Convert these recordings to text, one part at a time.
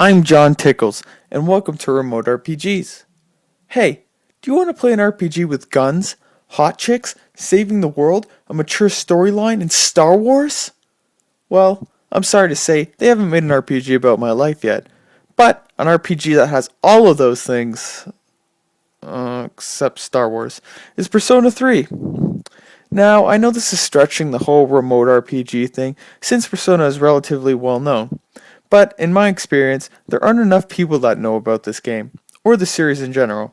I'm John Tickles, and welcome to Remote RPGs. Hey, do you want to play an RPG with guns, hot chicks, saving the world, a mature storyline, and Star Wars? Well, I'm sorry to say, they haven't made an RPG about my life yet, but an RPG that has all of those things, except Star Wars, is Persona 3. Now, I know this is stretching the whole remote RPG thing, since Persona is relatively well known. But, in my experience, there aren't enough people that know about this game, or the series in general.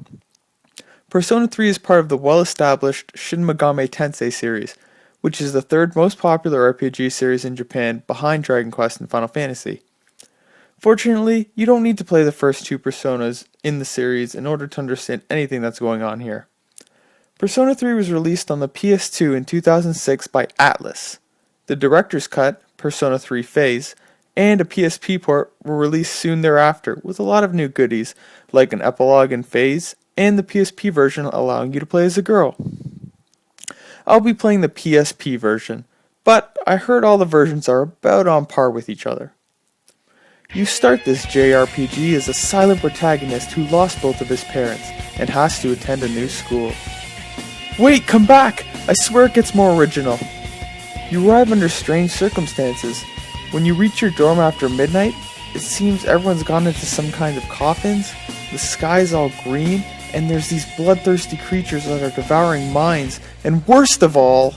Persona 3 is part of the well-established Shin Megami Tensei series, which is the third most popular RPG series in Japan behind Dragon Quest and Final Fantasy. Fortunately, you don't need to play the first two Personas in the series in order to understand anything that's going on here. Persona 3 was released on the PS2 in 2006 by Atlus. The director's cut, Persona 3 Phase, and a PSP port were released soon thereafter with a lot of new goodies, like an epilogue in Phase, and the PSP version allowing you to play as a girl. I'll be playing the PSP version, but I heard all the versions are about on par with each other. You start this JRPG as a silent protagonist who lost both of his parents and has to attend a new school. Wait, come back! I swear it gets more original. You arrive under strange circumstances. When you reach your dorm after midnight, it seems everyone's gone into some kind of coffins, the sky's all green, and there's these bloodthirsty creatures that are devouring minds, and worst of all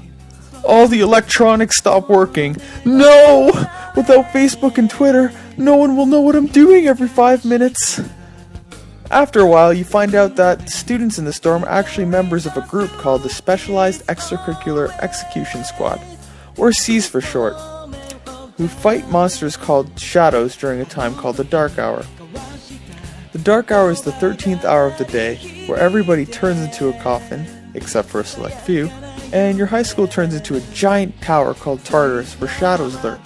the electronics stop working. No! Without Facebook and Twitter, no one will know what I'm doing every 5 minutes. After a while, you find out that students in this dorm are actually members of a group called the Specialized Extracurricular Execution Squad, or SEAS for short, who fight monsters called shadows during a time called the Dark Hour. The Dark Hour is the 13th hour of the day, where everybody turns into a coffin, except for a select few, and your high school turns into a giant tower called Tartarus where shadows lurk.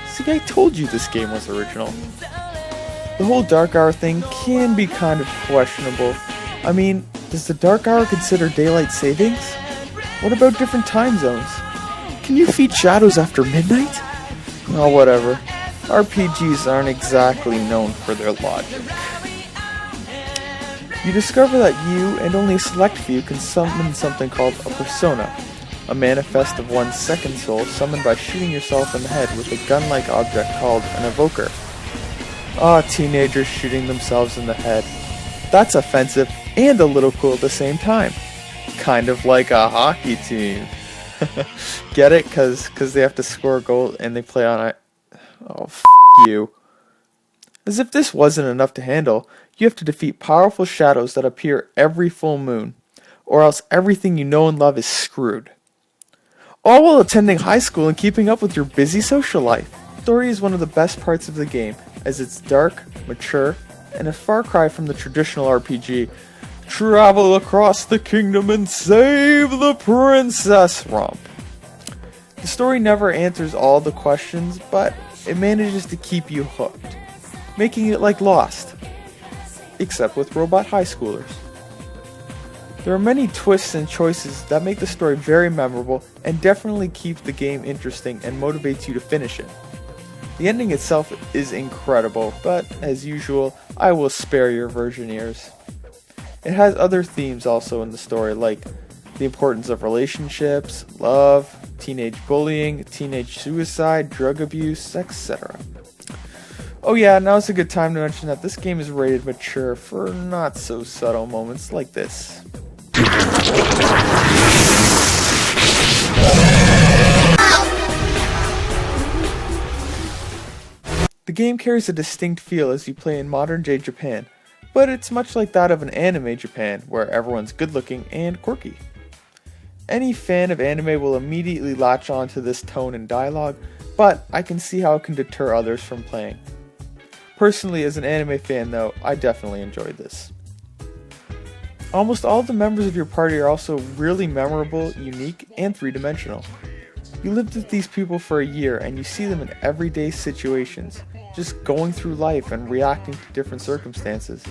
See, I told you this game was original. The whole Dark Hour thing can be kind of questionable. I mean, does the Dark Hour consider daylight savings? What about different time zones? Can you feed shadows after midnight? Oh, whatever. RPGs aren't exactly known for their logic. You discover that you and only a select few can summon something called a persona, a manifest of one's second soul summoned by shooting yourself in the head with a gun-like object called an evoker. Teenagers shooting themselves in the head. That's offensive and a little cool at the same time. Kind of like a hockey team. Get it? Cause they have to score a goal and they play on it. Oh, you. As if this wasn't enough to handle, you have to defeat powerful shadows that appear every full moon, or else everything you know and love is screwed. All while attending high school and keeping up with your busy social life. The story is one of the best parts of the game, as it's dark, mature, and a far cry from the traditional RPG. Travel across the kingdom and save the princess romp. The story never answers all the questions, but it manages to keep you hooked, making it like Lost, except with robot high schoolers. There are many twists and choices that make the story very memorable and definitely keep the game interesting and motivates you to finish it. The ending itself is incredible, but as usual, I will spare your virgin ears. It has other themes also in the story, like the importance of relationships, love, teenage bullying, teenage suicide, drug abuse, etc. Oh yeah, now's a good time to mention that this game is rated mature for not so subtle moments like this. The game carries a distinct feel as you play in modern-day Japan, but it's much like that of an anime Japan, where everyone's good-looking and quirky. Any fan of anime will immediately latch on to this tone and dialogue, but I can see how it can deter others from playing. Personally, as an anime fan though, I definitely enjoyed this. Almost all of the members of your party are also really memorable, unique, and three-dimensional. You lived with these people for a year and you see them in everyday situations, just going through life and reacting to different circumstances.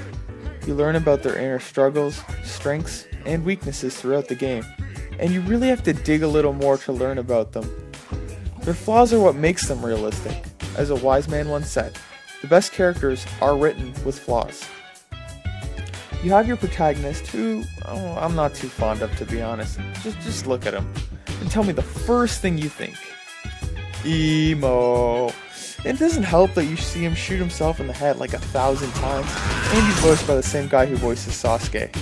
You learn about their inner struggles, strengths, and weaknesses throughout the game, and you really have to dig a little more to learn about them. Their flaws are what makes them realistic. As a wise man once said, The best characters are written with flaws. You have your protagonist who, I'm not too fond of, to be honest. Just look at him and tell me the first thing you think. Emo. And it doesn't help that you see him shoot himself in the head like 1,000 times, and he's voiced by the same guy who voices Sasuke.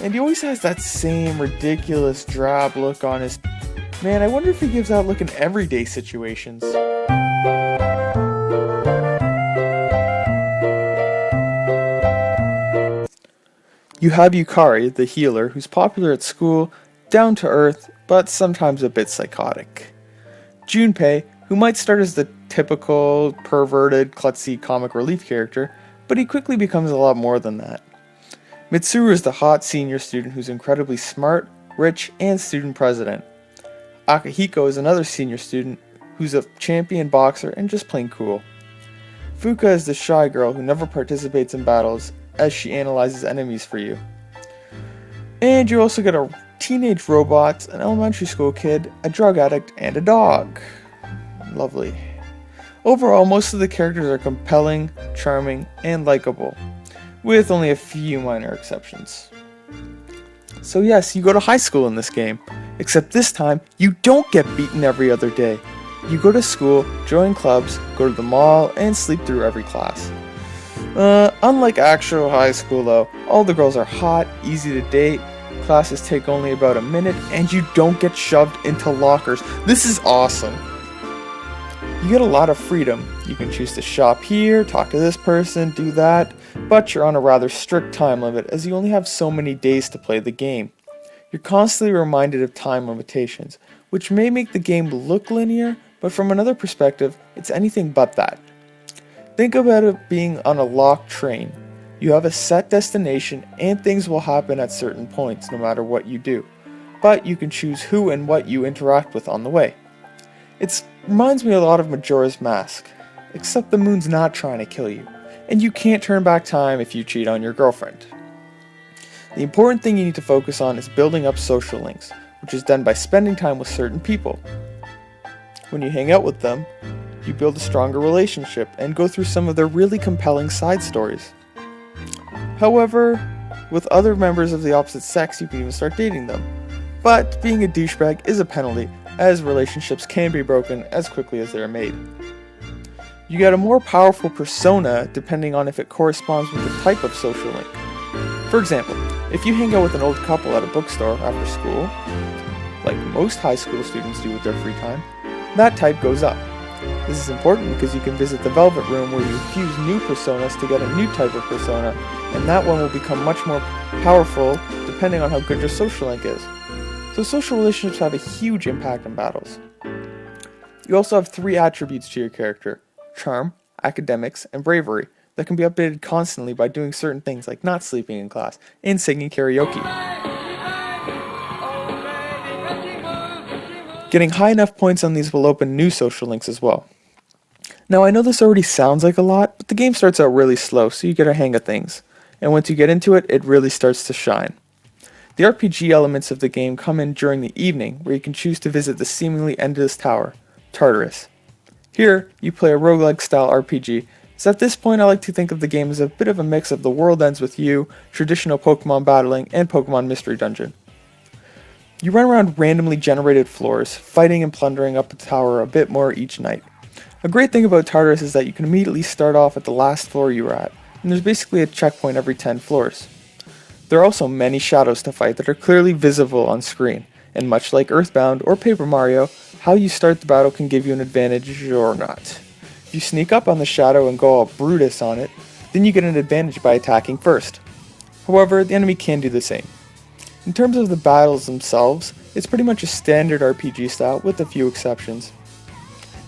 And he always has that same ridiculous drab look on his... Man, I wonder if he gives that look in everyday situations. You have Yukari, the healer, who's popular at school, down to earth, but sometimes a bit psychotic. Junpei, who might start as the typical, perverted, klutzy comic relief character, but he quickly becomes a lot more than that. Mitsuru is the hot senior student who's incredibly smart, rich, and student president. Akihiko is another senior student who's a champion boxer and just plain cool. Fuka is the shy girl who never participates in battles, as she analyzes enemies for you. And you also get a teenage robot, an elementary school kid, a drug addict, and a dog. Lovely. Overall, most of the characters are compelling, charming, and likable, with only a few minor exceptions. So yes, you go to high school in this game, except this time, you don't get beaten every other day. You go to school, join clubs, go to the mall, and sleep through every class. Unlike actual high school though, all the girls are hot, easy to date, classes take only about a minute, and you don't get shoved into lockers. This is awesome. You get a lot of freedom. You can choose to shop here, talk to this person, do that, but you're on a rather strict time limit as you only have so many days to play the game. You're constantly reminded of time limitations, which may make the game look linear, but from another perspective, it's anything but that. Think about it being on a locked train. You have a set destination and things will happen at certain points no matter what you do, but you can choose who and what you interact with on the way. It reminds me a lot of Majora's Mask, except the moon's not trying to kill you, and you can't turn back time if you cheat on your girlfriend. The important thing you need to focus on is building up social links, which is done by spending time with certain people. When you hang out with them, you build a stronger relationship and go through some of their really compelling side stories. However, with other members of the opposite sex, you can even start dating them. But being a douchebag is a penalty, as relationships can be broken as quickly as they're made. You get a more powerful persona depending on if it corresponds with the type of social link. For example, if you hang out with an old couple at a bookstore after school, like most high school students do with their free time, that type goes up. This is important because you can visit the Velvet Room where you fuse new personas to get a new type of persona, and that one will become much more powerful depending on how good your social link is. So social relationships have a huge impact on battles. You also have 3 attributes to your character: charm, academics, and bravery, that can be updated constantly by doing certain things like not sleeping in class and singing karaoke. Getting high enough points on these will open new social links as well. Now I know this already sounds like a lot, but the game starts out really slow, so you get a hang of things. And once you get into it, it really starts to shine. The RPG elements of the game come in during the evening, where you can choose to visit the seemingly endless tower, Tartarus. Here, you play a roguelike style RPG, so at this point I like to think of the game as a bit of a mix of The World Ends With You, traditional Pokemon battling, and Pokemon Mystery Dungeon. You run around randomly generated floors, fighting and plundering up the tower a bit more each night. A great thing about Tartarus is that you can immediately start off at the last floor you were at, and there's basically a checkpoint every 10 floors. There are also many shadows to fight that are clearly visible on screen, and much like Earthbound or Paper Mario, how you start the battle can give you an advantage or not. If you sneak up on the shadow and go all Brutus on it, then you get an advantage by attacking first. However, the enemy can do the same. In terms of the battles themselves, it's pretty much a standard RPG style with a few exceptions.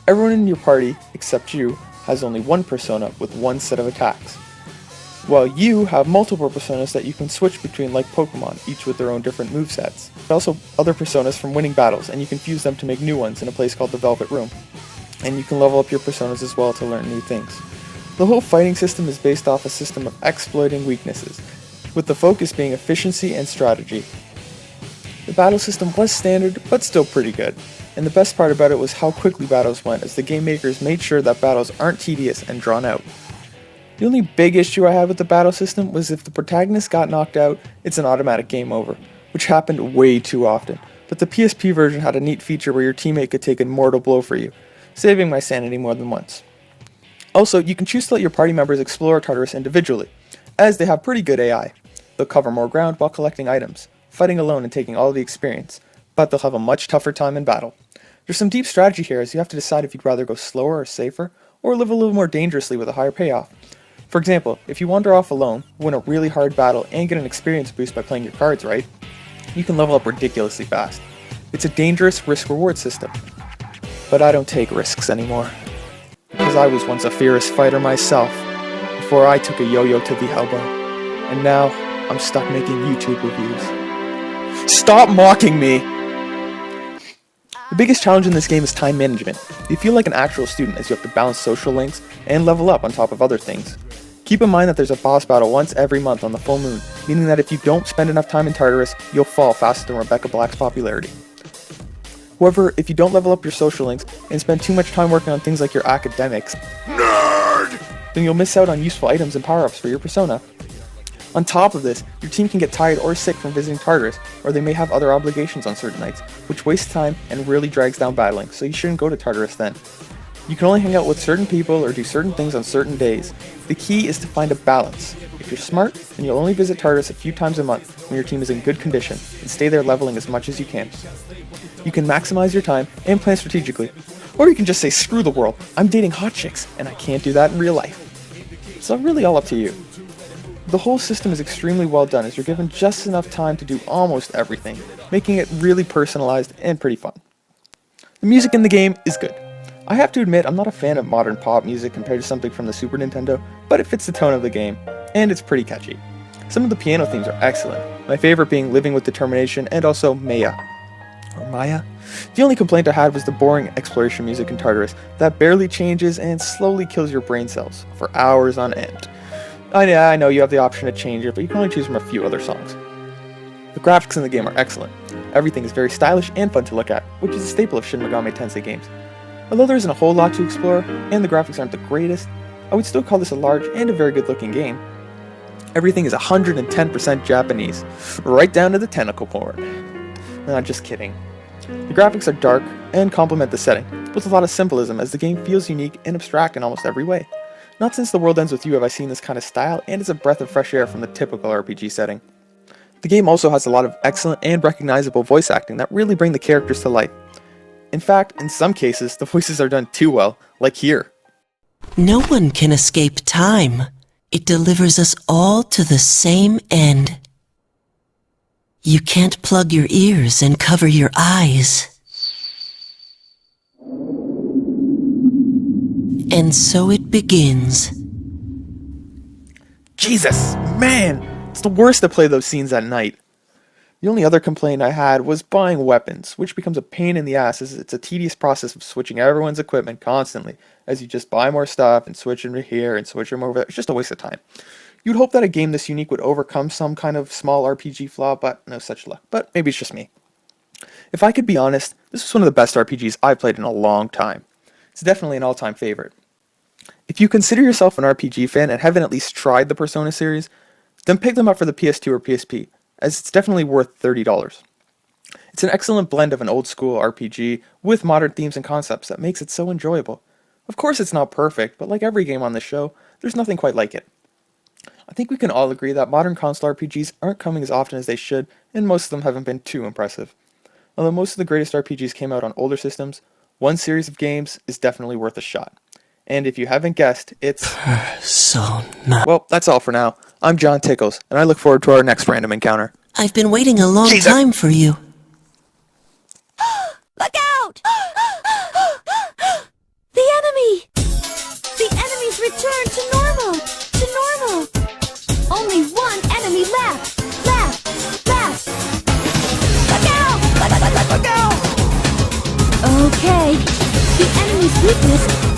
Everyone in your party, except you, has only one persona with one set of attacks, while you have multiple personas that you can switch between like Pokemon, each with their own different movesets. Also other personas from winning battles, and you can fuse them to make new ones in a place called the Velvet Room. And you can level up your personas as well to learn new things. The whole fighting system is based off a system of exploiting weaknesses, with the focus being efficiency and strategy. The battle system was standard, but still pretty good, and the best part about it was how quickly battles went, as the game makers made sure that battles aren't tedious and drawn out. The only big issue I had with the battle system was if the protagonist got knocked out, it's an automatic game over, which happened way too often. But the PSP version had a neat feature where your teammate could take a mortal blow for you, saving my sanity more than once. Also, you can choose to let your party members explore Tartarus individually, as they have pretty good AI. They'll cover more ground while collecting items, fighting alone and taking all the experience, but they'll have a much tougher time in battle. There's some deep strategy here, as you have to decide if you'd rather go slower or safer, or live a little more dangerously with a higher payoff. For example, if you wander off alone, win a really hard battle, and get an experience boost by playing your cards right, you can level up ridiculously fast. It's a dangerous risk-reward system. But I don't take risks anymore. Because I was once a fierce fighter myself, before I took a yo-yo to the elbow. And now, I'm stuck making YouTube reviews. Stop mocking me! The biggest challenge in this game is time management. You feel like an actual student as you have to balance social links and level up on top of other things. Keep in mind that there's a boss battle once every month on the full moon, meaning that if you don't spend enough time in Tartarus, you'll fall faster than Rebecca Black's popularity. However, if you don't level up your social links and spend too much time working on things like your academics, nerd, then you'll miss out on useful items and power-ups for your persona. On top of this, your team can get tired or sick from visiting Tartarus, or they may have other obligations on certain nights, which wastes time and really drags down battling, so you shouldn't go to Tartarus then. You can only hang out with certain people or do certain things on certain days. The key is to find a balance. If you're smart, then you'll only visit Tartarus a few times a month when your team is in good condition, and stay there leveling as much as you can. You can maximize your time and plan strategically, or you can just say screw the world, I'm dating hot chicks, and I can't do that in real life. So really all up to you. The whole system is extremely well done as you're given just enough time to do almost everything, making it really personalized and pretty fun. The music in the game is good. I have to admit I'm not a fan of modern pop music compared to something from the Super Nintendo, but it fits the tone of the game, and it's pretty catchy. Some of the piano themes are excellent, my favorite being Living with Determination and also Maya. Or Maya? The only complaint I had was the boring exploration music in Tartarus that barely changes and slowly kills your brain cells for hours on end. I know you have the option to change it, but you can only choose from a few other songs. The graphics in the game are excellent. Everything is very stylish and fun to look at, which is a staple of Shin Megami Tensei games. Although there isn't a whole lot to explore, and the graphics aren't the greatest, I would still call this a large and a very good looking game. Everything is 110% Japanese, right down to the tentacle porn. Nah, just kidding. The graphics are dark and complement the setting, with a lot of symbolism as the game feels unique and abstract in almost every way. Not since The World Ends With You have I seen this kind of style, and it's a breath of fresh air from the typical RPG setting. The game also has a lot of excellent and recognizable voice acting that really bring the characters to life. In fact, in some cases, the voices are done too well, like here. No one can escape time. It delivers us all to the same end. You can't plug your ears and cover your eyes. And so it begins. Jesus, man! It's the worst to play those scenes at night. The only other complaint I had was buying weapons, which becomes a pain in the ass as it's a tedious process of switching everyone's equipment constantly, as you just buy more stuff and switch them to here and switch them over there. It's just a waste of time. You'd hope that a game this unique would overcome some kind of small RPG flaw, but no such luck. But maybe it's just me. If I could be honest, this was one of the best RPGs I've played in a long time. It's definitely an all-time favorite. If you consider yourself an RPG fan and haven't at least tried the Persona series, then pick them up for the PS2 or PSP, as it's definitely worth $30. It's an excellent blend of an old-school RPG with modern themes and concepts that makes it so enjoyable. Of course it's not perfect, but like every game on this show, there's nothing quite like it. I think we can all agree that modern console RPGs aren't coming as often as they should, and most of them haven't been too impressive. Although most of the greatest RPGs came out on older systems, one series of games is definitely worth a shot. And if you haven't guessed, it's... Persona. Well, that's all for now. I'm John Tickles, and I look forward to our next random encounter. I've been waiting a long time for you. Look out! The enemy! The enemy's returned to normal! To normal! Only one enemy left! Left! Look out! Look out! Okay. The enemy's weakness